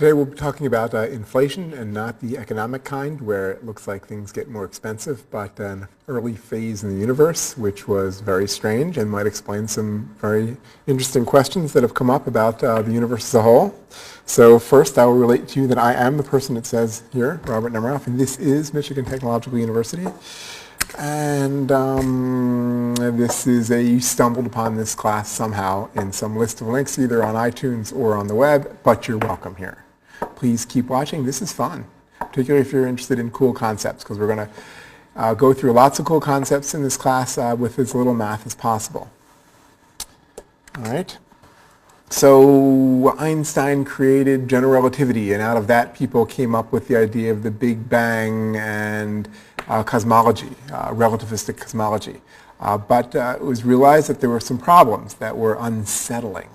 Today we'll be talking about inflation, and not the economic kind where it looks like things get more expensive, but an early phase in the universe which was very strange and might explain some very interesting questions that have come up about the universe as a whole. So first I will relate to you that I am the person it says here, Robert Nemiroff, and this is Michigan Technological University. And you stumbled upon this class somehow in some list of links either on iTunes or on the web, but you're welcome here. Please keep watching. This is fun, particularly if you're interested in cool concepts, because we're going to go through lots of cool concepts in this class with as little math as possible. All right. So Einstein created general relativity, and out of that people came up with the idea of the Big Bang and cosmology, relativistic cosmology. But it was realized that there were some problems that were unsettling.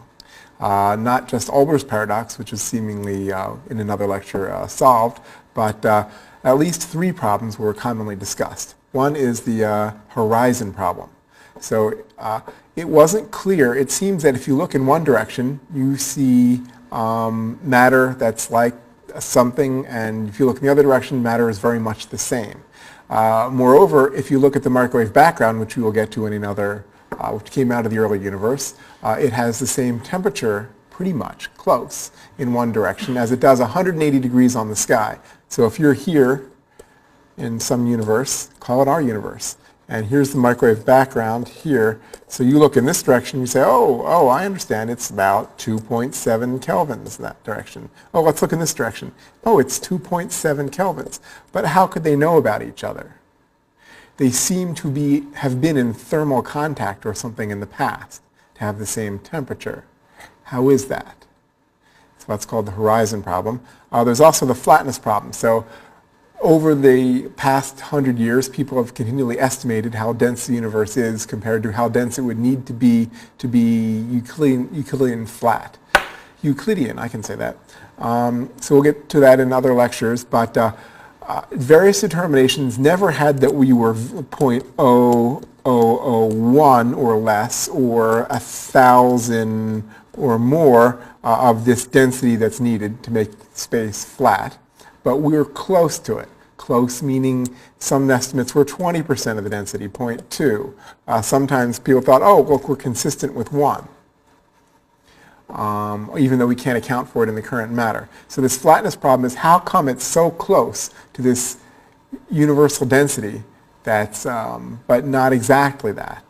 Not just Olber's paradox, which is seemingly in another lecture solved, but at least three problems were commonly discussed. One is the horizon problem. So it wasn't clear. It seems that if you look in one direction, you see matter that's like something, and if you look in the other direction, matter is very much the same. Moreover, if you look at the microwave background, which we will get to in another, which came out of the early universe, it has the same temperature, pretty much, close, in one direction, as it does 180 degrees on the sky. So if you're here in some universe, call it our universe, and here's the microwave background here, so you look in this direction, you say, oh, I understand, it's about 2.7 kelvins in that direction. Oh, let's look in this direction. Oh, it's 2.7 kelvins. But how could they know about each other? They seem to have been in thermal contact or something in the past to have the same temperature. How is that? It's what's called the horizon problem. There's also the flatness problem. So over the past 100 years, people have continually estimated how dense the universe is compared to how dense it would need to be Euclidean flat. Euclidean, I can say that. So we'll get to that in other lectures, but various determinations never had that we were 0.0001 or less, or 1,000 or more of this density that's needed to make space flat. But we were close to it. Close meaning some estimates were 20% of the density, 0.2. Sometimes people thought, oh, look, we're consistent with 1. Even though we can't account for it in the current matter. So this flatness problem is how come it's so close to this universal density that's, but not exactly that.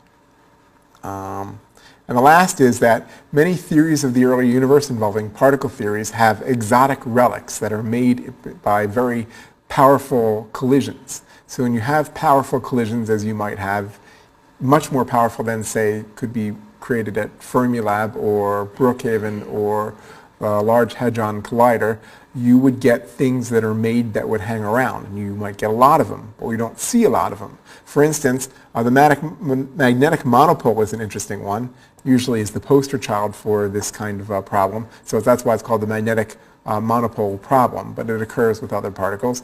And the last is that many theories of the early universe involving particle theories have exotic relics that are made by very powerful collisions. So when you have powerful collisions, as you might have, much more powerful than, say, could be created at Fermilab or Brookhaven or Large Hadron Collider, you would get things that are made that would hang around, and you might get a lot of them, but we don't see a lot of them. For instance, the magnetic monopole is an interesting one, usually is the poster child for this kind of problem, so that's why it's called the magnetic monopole problem, but it occurs with other particles.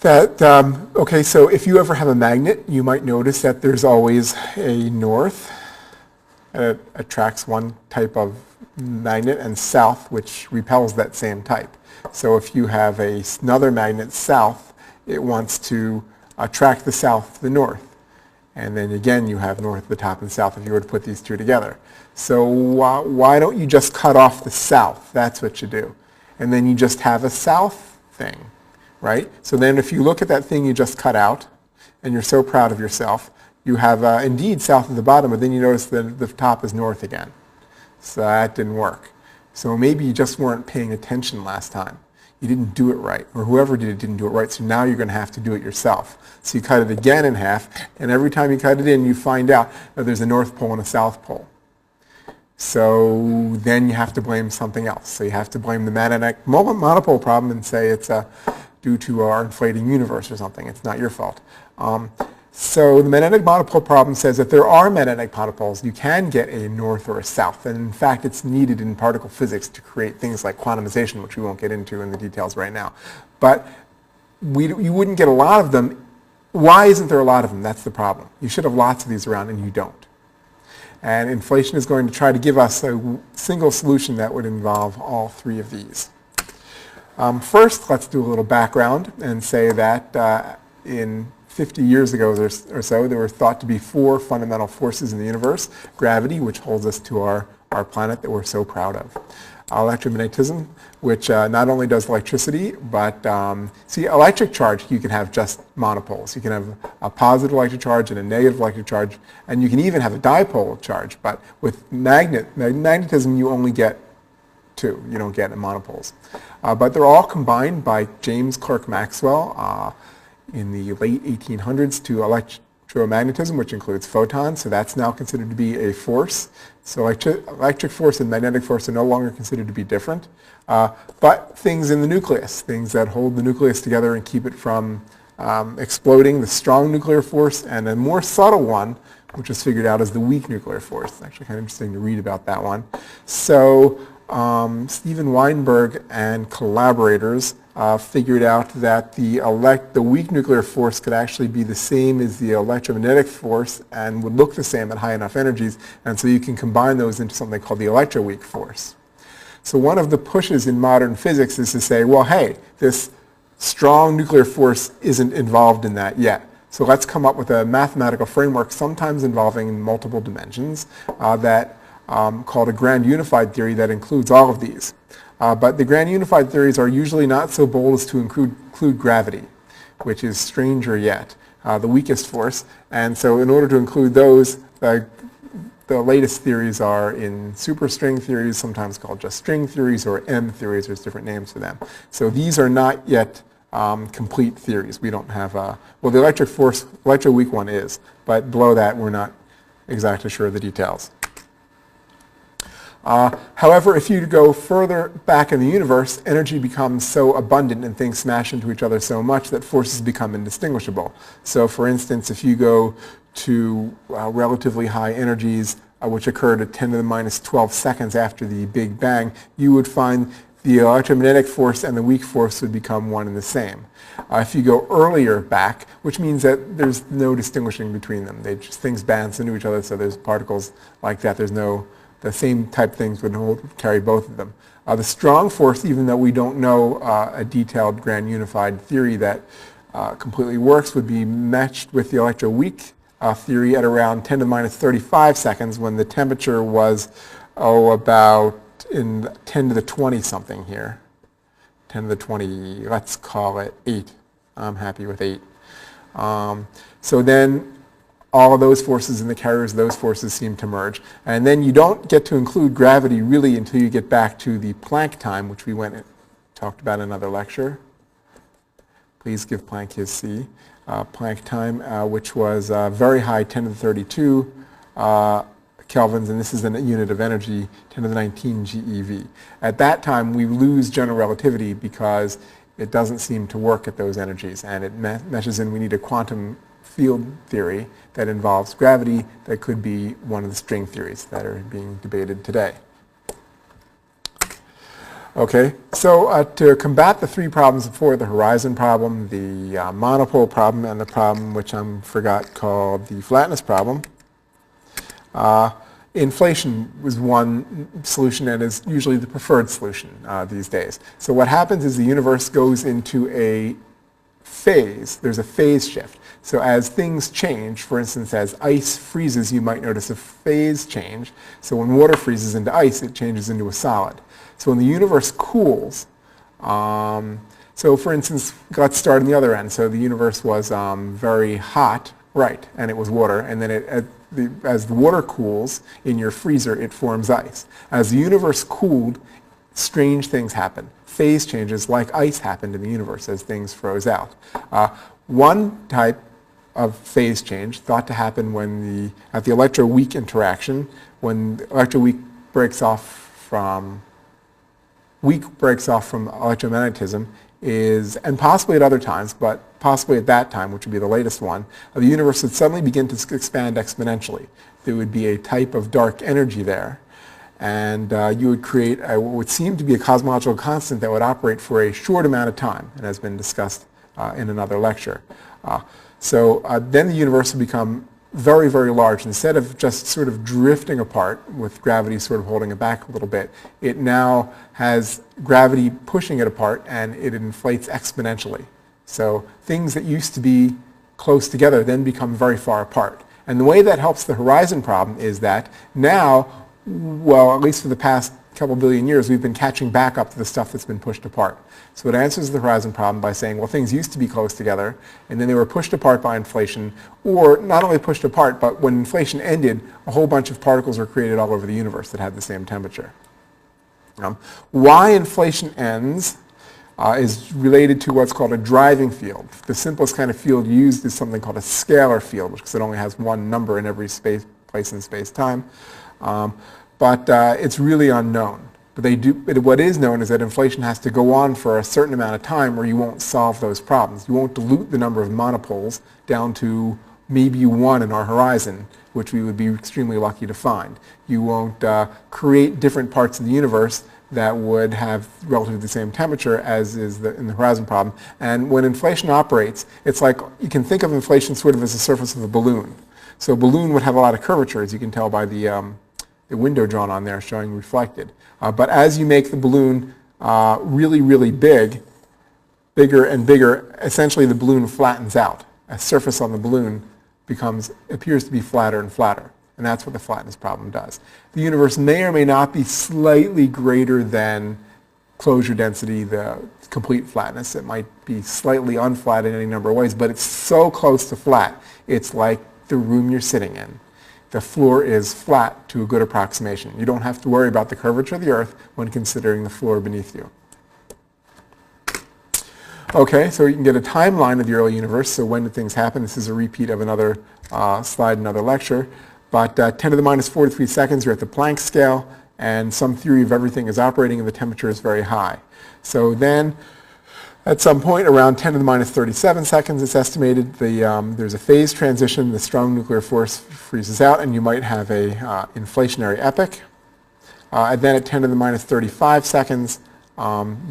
Okay, so if you ever have a magnet, you might notice that there's always a north, and it attracts one type of magnet, and south, which repels that same type. So if you have another magnet south, it wants to attract the south to the north. And then again, you have north at the top and south if you were to put these two together. So why don't you just cut off the south? That's what you do. And then you just have a south thing, right? So then if you look at that thing you just cut out, and you're so proud of yourself, you have indeed south at the bottom, but then you notice that the top is north again. So that didn't work. So maybe you just weren't paying attention last time. You didn't do it right, or whoever did it didn't do it right, so now you're going to have to do it yourself. So you cut it again in half, and every time you cut it in, you find out that there's a north pole and a south pole. So then you have to blame something else. So you have to blame the magnetic monopole problem and say it's due to our inflating universe or something. It's not your fault. So the magnetic monopole problem says that there are magnetic monopoles. You can get a north or a south, and in fact it's needed in particle physics to create things like quantumization, which we won't get into in the details right now. But you wouldn't get a lot of them. Why isn't there a lot of them? That's the problem. You should have lots of these around, and you don't. And inflation is going to try to give us a single solution that would involve all three of these. First, let's do a little background and say that in 50 years ago or so, there were thought to be four fundamental forces in the universe. Gravity, which holds us to our planet that we're so proud of. Electromagnetism, which not only does electricity, but see, electric charge, you can have just monopoles. You can have a positive electric charge and a negative electric charge, and you can even have a dipole charge. But with magnetism, you only get two. You don't get monopoles. But they're all combined by James Clerk Maxwell in the late 1800s to electromagnetism, which includes photons, so that's now considered to be a force. So electric force and magnetic force are no longer considered to be different, but things in the nucleus, things that hold the nucleus together and keep it from exploding, the strong nuclear force, and a more subtle one, which was figured out as the weak nuclear force. It's actually kind of interesting to read about that one. So Steven Weinberg and collaborators figured out that the weak nuclear force could actually be the same as the electromagnetic force and would look the same at high enough energies, and so you can combine those into something called the electroweak force. So one of the pushes in modern physics is to say, well, hey, this strong nuclear force isn't involved in that yet. So let's come up with a mathematical framework, sometimes involving multiple dimensions, called a grand unified theory that includes all of these. But the grand unified theories are usually not so bold as to include gravity, which is stranger yet, the weakest force. And so in order to include those, the latest theories are in superstring theories, sometimes called just string theories, or M theories. There's different names for them. So these are not yet complete theories. We don't have well, the electroweak one is, but below that we're not exactly sure of the details. However, if you go further back in the universe, energy becomes so abundant and things smash into each other so much that forces become indistinguishable. So for instance, if you go to relatively high energies, which occurred at 10 to the minus 12 seconds after the Big Bang, you would find the electromagnetic force and the weak force would become one and the same. If you go earlier back, which means that there's no distinguishing between them. Things bounce into each other, so there's particles like that. The same type things would carry both of them. The strong force, even though we don't know a detailed grand unified theory that completely works, would be matched with the electroweak theory at around 10 to the minus 35 seconds when the temperature was, about in 10 to the 20 something here. 10 to the 20, let's call it 8. I'm happy with 8. So then all of those forces and the carriers of those forces seem to merge. And then you don't get to include gravity really until you get back to the Planck time, which we went and talked about in another lecture. Please give Planck his C. Planck time, which was very high, 10 to the 32 kelvins, and this is the unit of energy, 10 to the 19 GeV. At that time, we lose general relativity because it doesn't seem to work at those energies, and it meshes in. We need a quantum field theory that involves gravity that could be one of the string theories that are being debated today. Okay, so to combat the three problems before, the horizon problem, the monopole problem, and the problem which I forgot called the flatness problem, inflation was one solution and is usually the preferred solution these days. So what happens is the universe goes into a phase. There's a phase shift. So as things change, for instance, as ice freezes, you might notice a phase change. So when water freezes into ice, it changes into a solid. So when the universe cools, so for instance, let's start on the other end. So the universe was very hot, right, and it was water, and then as the water cools in your freezer, it forms ice. As the universe cooled, strange things happen. Phase changes like ice happened in the universe as things froze out. One type of phase change thought to happen when at the electroweak interaction, when the electroweak breaks off from electromagnetism, and possibly at other times, but possibly at that time, which would be the latest one, the universe would suddenly begin to expand exponentially. There would be a type of dark energy there, and you would create what would seem to be a cosmological constant that would operate for a short amount of time, and has been discussed in another lecture. So then the universe would become very, very large. Instead of just sort of drifting apart with gravity sort of holding it back a little bit, it now has gravity pushing it apart, and it inflates exponentially. So things that used to be close together then become very far apart. And the way that helps the horizon problem is that now, well, at least for the past couple billion years, we've been catching back up to the stuff that's been pushed apart. So it answers the horizon problem by saying, well, things used to be close together, and then they were pushed apart by inflation, or not only pushed apart, but when inflation ended, a whole bunch of particles were created all over the universe that had the same temperature. Why inflation ends is related to what's called a driving field. The simplest kind of field used is something called a scalar field, because it only has one number in every place in space-time. But it's really unknown. But what is known is that inflation has to go on for a certain amount of time where you won't solve those problems. You won't dilute the number of monopoles down to maybe one in our horizon, which we would be extremely lucky to find. You won't create different parts of the universe that would have relatively the same temperature as is in the horizon problem. And when inflation operates, it's like you can think of inflation sort of as the surface of a balloon. So a balloon would have a lot of curvature, as you can tell by the window drawn on there showing reflected. But as you make the balloon really, really big, bigger and bigger, essentially the balloon flattens out. A surface on the balloon appears to be flatter and flatter. And that's what the flatness problem does. The universe may or may not be slightly greater than closure density, the complete flatness. It might be slightly unflat in any number of ways, but it's so close to flat, it's like the room you're sitting in. The floor is flat to a good approximation. You don't have to worry about the curvature of the Earth when considering the floor beneath you. Okay, so you can get a timeline of the early universe. So when did things happen? This is a repeat of another slide, another lecture. But 10 to the minus 43 seconds, you're at the Planck scale, and some theory of everything is operating, and the temperature is very high. So then, at some point around 10 to the minus 37 seconds, it's estimated there's a phase transition, the strong nuclear force freezes out, and you might have a inflationary epoch. And then at 10 to the minus 35 seconds,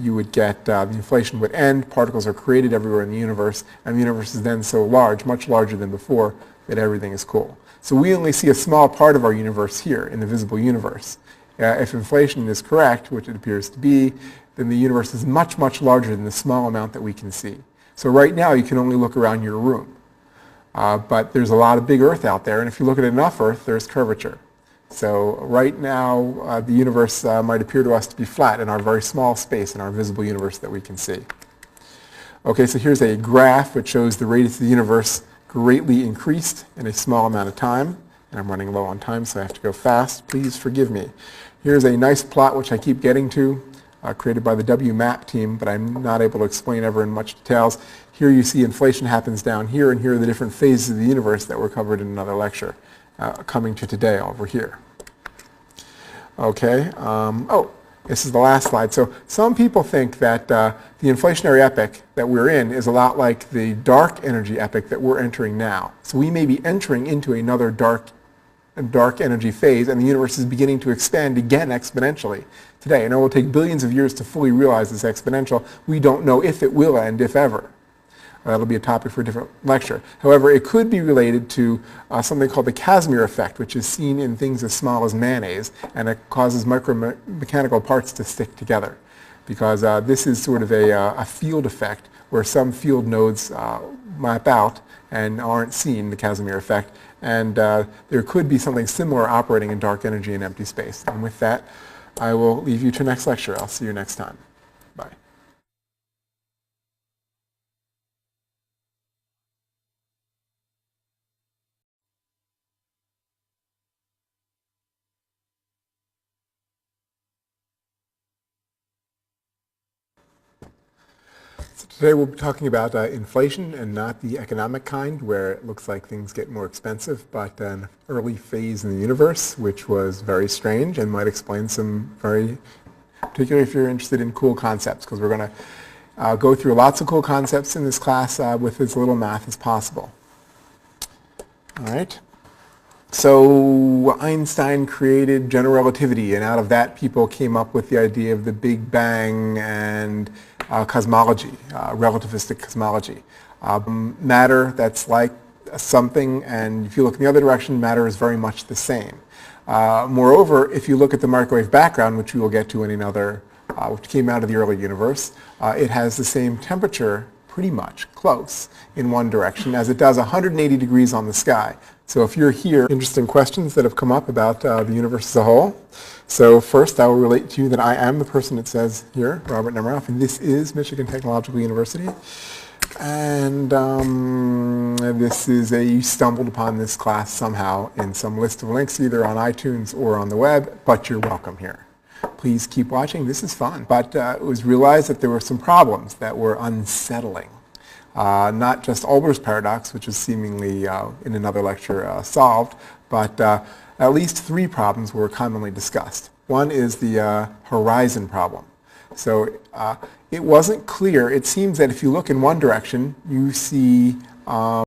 you would get the inflation would end, particles are created everywhere in the universe, and the universe is then so large, much larger than before, that everything is cool. So we only see a small part of our universe here in the visible universe. If inflation is correct, which it appears to be, then the universe is much, much larger than the small amount that we can see. So right now you can only look around your room. But there's a lot of big Earth out there, and if you look at enough Earth, there's curvature. So right now the universe might appear to us to be flat in our very small space in our visible universe that we can see. Okay, so here's a graph which shows the radius of the universe greatly increased in a small amount of time. And I'm running low on time, so I have to go fast. Please forgive me. Here's a nice plot which I keep getting to, created by the WMAP team, but I'm not able to explain ever in much details. Here you see inflation happens down here, and here are the different phases of the universe that were covered in another lecture, coming to today over here. Okay. This is the last slide. So some people think that the inflationary epoch that we're in is a lot like the dark energy epoch that we're entering now. So we may be entering into another dark energy phase, and the universe is beginning to expand again exponentially today. And it will take billions of years to fully realize this exponential. We don't know if it will end, if ever. That'll be a topic for a different lecture. However, it could be related to something called the Casimir effect, which is seen in things as small as mayonnaise, and it causes micromechanical parts to stick together. Because this is sort of a field effect where some field nodes map out and aren't seen, the Casimir effect. And there could be something similar operating in dark energy and empty space. And with that, I will leave you to next lecture. I'll see you next time. Bye. Today we'll be talking about inflation, and not the economic kind where it looks like things get more expensive, but an early phase in the universe which was very strange and might explain some particularly if you're interested in cool concepts, because we're going to go through lots of cool concepts in this class with as little math as possible. All right. So Einstein created general relativity, and out of that people came up with the idea of the Big Bang and cosmology, relativistic cosmology. Matter that's like something, and if you look in the other direction, matter is very much the same. Moreover, if you look at the microwave background, which we will get to in another, which came out of the early universe, it has the same temperature, pretty much close, in one direction as it does 180 degrees on the sky. So if you're here, interesting questions that have come up about the universe as a whole. So first, I will relate to you that I am the person it says here, Robert Nemiroff, and this is Michigan Technological University. And this is you stumbled upon this class somehow in some list of links, either on iTunes or on the web, but you're welcome here. Please keep watching. This is fun. But it was realized that there were some problems that were unsettling. Not just Olber's paradox, which is seemingly in another lecture solved, but at least 3 problems were commonly discussed. One is the horizon problem. So it wasn't clear. It seems that if you look in one direction, you see